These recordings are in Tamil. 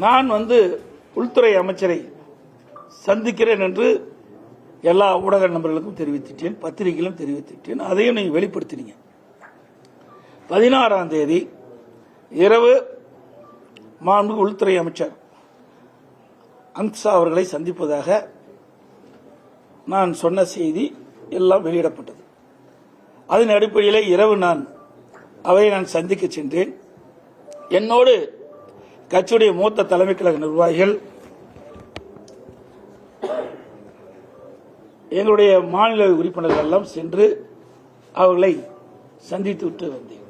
நான் உள்துறை அமைச்சரை சந்திக்கிறேன் என்று எல்லா ஊடக நண்பர்களுக்கும் தெரிவித்துட்டேன், பத்திரிகையிலும் தெரிவித்துட்டேன். அதையும் நீங்க வெளிப்படுத்தினீங்க. 16ஆம் தேதி இரவு மாண்புமிகு உள்துறை அமைச்சர் அம்சா அவர்களை சந்திப்பதாக நான் சொன்ன செய்தி எல்லாம் வெளியிடப்பட்டது. அதன் அடிப்படையில் இரவு அவரை நான் சந்திக்க சென்றேன். என்னோடு கட்சியுடைய மூத்த தலைமை கழக நிர்வாகிகள், எங்களுடைய மாநில உறுப்பினர்கள் எல்லாம் சென்று அவர்களை சந்தித்து விட்டு வந்தேன்.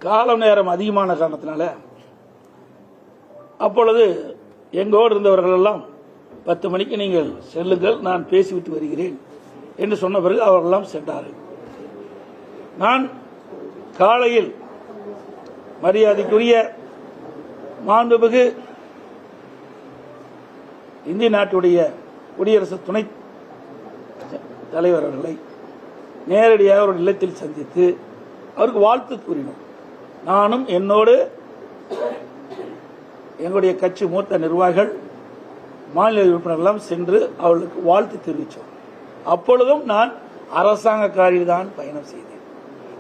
காலம் நேரம் அதிகமான காரணத்தினால அப்பொழுது எங்கோடு இருந்தவர்கள் எல்லாம் 10 மணிக்கு நீங்கள் செல்லுங்கள், நான் பேசிவிட்டு வருகிறேன் என்று சொன்ன பிறகு அவர்களெல்லாம் சென்றார்கள். நான் காலையில் மரியாதைக்குரிய மாண்புமிகு இந்திய நாட்டுடைய குடியரசு துணைத் தலைவர் அவர்களை நேரடியாக ஒரு இல்லத்தில் சந்தித்து அவருக்கு வாழ்த்து கூறினோம். நானும் என்னோடு எங்களுடைய கட்சி மூத்த நிர்வாகிகள், மாநில உறுப்பினர்கள் சென்று அவர்களுக்கு வாழ்த்து தெரிவித்தோம். அப்பொழுதும் நான் அரசாங்க காரில் தான் பயணம் செய்தேன்.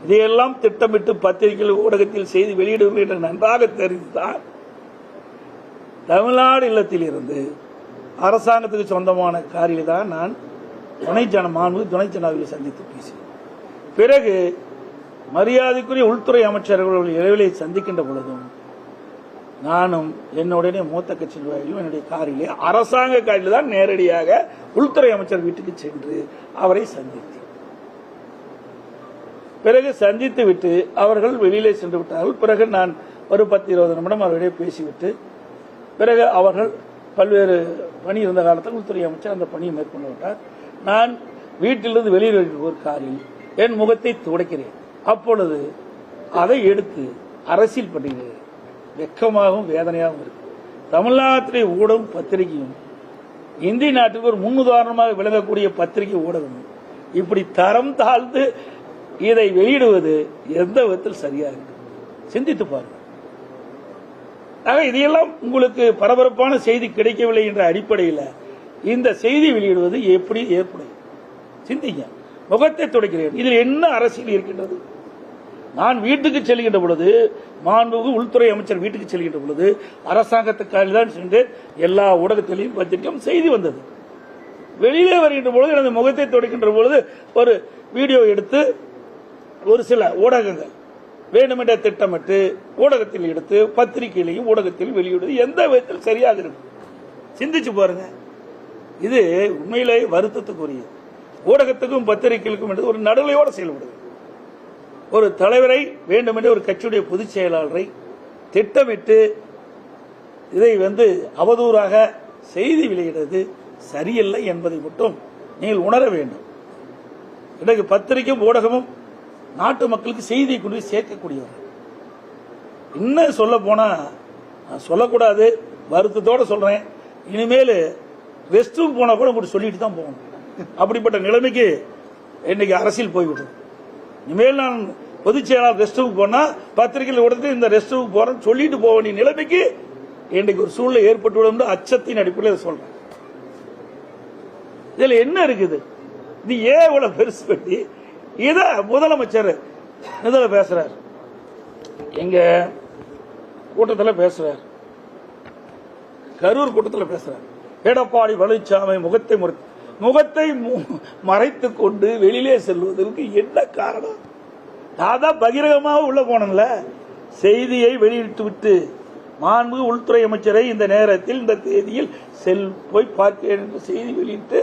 இதையெல்லாம் திட்டமிட்டு பத்திரிகைகள், ஊடகத்தில் செய்தி வெளியிடுவோம் என்று நன்றாக தெரிந்துதான் தமிழ்நாடு இல்லத்தில் இருந்து அரசாங்கத்துக்கு சொந்தமான காரில் தான் நான் துணை ஜனாதிபதியை சந்தித்து பேசினேன். பிறகு மரியாதைக்குரிய உள்துறை அமைச்சர்கள் இரவிலே சந்திக்கின்ற பொழுதும் நானும் என்னுடைய மூத்த கட்சி நிர்வாகிகளும் என்னுடைய காரிலே, அரசாங்க காரில் தான் நேரடியாக உள்துறை அமைச்சர் வீட்டுக்கு சென்று அவரை சந்தித்தேன். பிறகு சந்தித்து விட்டு அவர்கள் வெளியிலே சென்று விட்டார்கள். பிறகு நான் ஒரு 10-20 நிமிடம் அவர்களிடையே பேசிவிட்டு பிறகு அவர்கள் பல்வேறு பணி இருந்த காலத்தில் உள்துறை அமைச்சர் அந்த பணியை மேற்கொண்டு விட்டார். நான் வீட்டிலிருந்து வெளியில் ஒரு காரில் என் முகத்தை துடைக்கிறேன். அப்பொழுது அதை எடுத்து அரசியல் பட்டியலில் வெக்கமாகவும் வேதனையாகவும் இருக்கு. தமிழ்நாட்டிலே ஊடகம் பத்திரிகையும் இந்திய நாட்டுக்கு ஒரு முன்னுதாரணமாக விளங்கக்கூடிய பத்திரிகை ஊடகமும் இப்படி தரம் தாழ்ந்து இதை வெளியிடுவது எந்த விதத்தில் சரியா இருக்கு? சிந்தித்து பாருங்க. இதையெல்லாம் உங்களுக்கு பரபரப்பான செய்தி கிடைக்கவில்லை என்ற அடிப்படையில் இந்த செய்தி வெளியிடுவது எப்படி ஏற்படும்? சிந்திங்க. முகத்தை துடைக்கிறேன், இதில் என்ன அரசியல் இருக்கின்றது? நான் வீட்டுக்கு செல்கின்ற பொழுது, மாண்புமிகு உள்துறை அமைச்சர் வீட்டுக்கு செல்கின்ற பொழுது அரசாங்கத்துக்காக தான் சென்று எல்லா ஊடகத்திலையும் பத்திரிகையும் செய்தி வந்தது. வெளியிலே வருகின்ற பொழுது எனது முகத்தை துடைக்கின்ற பொழுது ஒரு வீடியோ எடுத்து ஒரு சில ஊடகங்கள் வேண்டுமென்ற திட்டமிட்டு ஊடகத்தில் எடுத்து பத்திரிகையிலையும் ஊடகத்தில் வெளியிடுவது எந்த விதத்தில் சரியாக இருக்கும்? சிந்திச்சு பாருங்க. இது உண்மையிலே வருத்தத்துக்குரியது. ஊடகத்துக்கும் பத்திரிகைகளுக்கும் ஒரு நடுநிலையோடு செயல்படுது. ஒரு தலைவரை வேண்டுமென்ற ஒரு கட்சியுடைய பொதுச் செயலாளரை திட்டமிட்டு இதை அவதூறாக செய்தி வெளியிடுவது சரியில்லை என்பதை மட்டும் நீங்கள் உணர வேண்டும். இன்றைக்கு பத்திரிகையும் ஊடகமும் நாட்டு மக்களுக்கு செய்தியை கொண்டு போய் சேர்க்கக்கூடியவர்கள். இன்னும் சொல்ல போனா சொல்லக்கூடாது, வருத்தத்தோட சொல்றேன், இனிமேல் ரெஸ்ட் ரூம் போனா கூட உங்களுக்கு சொல்லிட்டு தான் போகணும். அப்படிப்பட்ட நிலைமைக்கு இன்னைக்கு அரசியல் போய்விட்டது. இனிமேல் நான் பொதுச் செயலாளர் ரெஸ்ட் ரூம் போனா பத்திரிகையில் உடனே இந்த ரெஸ்ட் ரூம் போறேன்னு சொல்லிட்டு போக வேண்டிய நிலைமைக்கு இன்றைக்கு ஒரு சூழ்நிலை ஏற்பட்டுவிடும். அச்சத்தின் அடிப்படையில் சொல்றேன். இதுல என்ன இருக்குது? இது ஏன் இவ்வளவு பெருசு பண்ணி இத முதலமைச்சர் இதில் பேசுறார், எங்க கூட்டத்தில் பேசுறார், கரூர் கூட்டத்தில் பேசுறார். எடப்பாடி பழனிசாமி முகத்தை மறைத்துக் கொண்டு வெளியிலே செல்வதற்கு என்ன காரணம்? நான் தான் பகிரங்கமாக உள்ள போனேன்ல, செய்தியை வெளியிட்டு விட்டு மாண்புமிகு உள்துறை அமைச்சரை இந்த நேரத்தில் இந்த தேதியில் போய் பார்க்கிறேன் என்று செய்தி வெளியிட்டு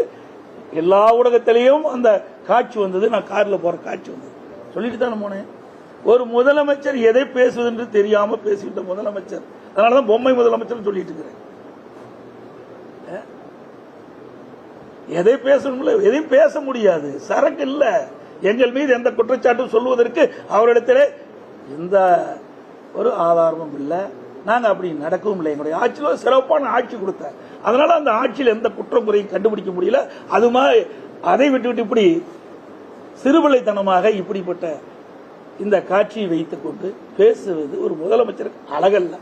எல்லா ஊடகத்திலையும் அந்த காட்சி வந்தது. நான் காரில் போற காட்சி வந்தது. சொல்லிட்டு தானே போனேன். ஒரு முதலமைச்சர் எதை பேசுவது என்று தெரியாம பேசிவிட்ட முதலமைச்சர், அதனாலதான் பொம்மை முதலமைச்சர் சொல்லிட்டு இருக்கிறேன். எதை பேசணும்ல, எதையும் பேச முடியாது, சரக்கு இல்ல. எங்கள் மீது எந்த குற்றச்சாட்டும் சொல்வதற்கு அவரிடத்திலே எந்த ஒரு ஆதாரமும் இல்லை. நாங்க அப்படி நடக்கவும் இல்லை. எங்களுடைய ஆட்சியில் சிறப்பான ஆட்சி கொடுத்தார். அதனால அந்த ஆட்சியில் எந்த குற்றம் குறையும் கண்டுபிடிக்க முடியல. அது மாதிரி அதை விட்டு இப்படி சிறுபிள்ளைத்தனமாக இப்படிப்பட்ட இந்த காட்சியை வைத்துக் கொண்டு பேசுவது ஒரு முதலமைச்சருக்கு அழகல்ல.